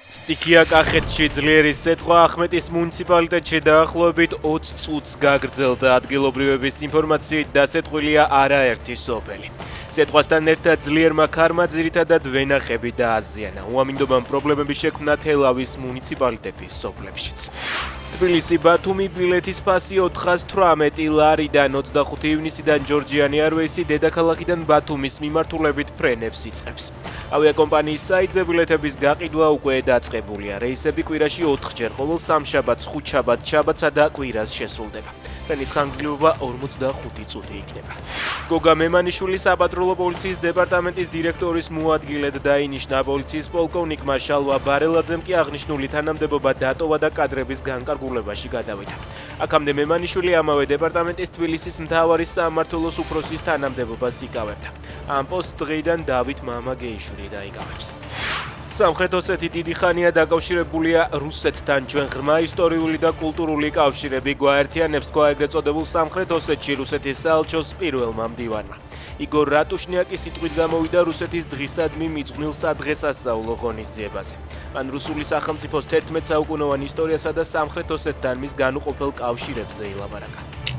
სტიქია კახეთში ძლიერი სიტყვა ახმეტის მუნიციპალიტეტში დაახლოებით 20 წუთს გაგრძელდა ადგილობრივების ინფორმაციით დასეტყვილია არაერთი სოფელი. სიტყვასთან ერთად ძლიერმა ქარმა ძირითადად ვენახები დააზიანა. უამინდობამ პრობლემები შექმნა თელავის მუნიციპალიტეტის სოფლებშიც. თბილისი-ბათუმი ბილეთის ფასი 418 ლარიდან 25 ივნისიდან ჯორჯიანი არვეისი დედაქალაქიდან ბათუმის მიმართულებით ფრენებს იწყებს. ავიაკომპანიის საიტზე ბილეთების გაყიდვა უკვე დაწყებულია. რეისები კვირაში 4-ჯერ, ყოველ სამშაბათს, ხუთშაბათს, შაბათსა და კვირას შესრულდება. ფრენის ხანგრძლივობა 45 წუთი იქნება. გოგა მემანიშვილი საპატრულო პოლიციის დეპარტამენტის დირექტორის მოადგილედ დაინიშნა. პოლიციის პოლკოვნიკმა შალვა ბარელაძემ კი აღნიშნული თანამდებობა დატოვა და კადრების განკარგულებაში გადავიდა. აქამდე მემანიშვილი ამავე დეპარტამენტის თბილისის მთავარი სამმართველოს უფროსის თანამდებობას იკავებდა. ამ პოსტს დღეიდან დავით მამაგეიშვილი დაიკავებს. სამხრეთ ოსეთი დიდი ხანია დაკავშირებულია რუსეთთან. ჩვენ ღრმა ისტორიული და კულტურული კავშირები გვაერთიანებს თქვა ეგრეთ წოდებულ სამხრეთ ოსეთში რუსეთის საელჩოს პირველმა მდივანმა. იგორ რატუშნიაკი სიტყვით გამოვიდა რუსეთის დღისადმი მიძღვნილ სადღესასწაულო ღონისძიებაზე. მან რუსული სახელმწიფოს 11 საუკუნოვან ისტორიასა და სამხრეთ ოსეთთან მის განუყოფელ კავშირებზე ილაპარაკა.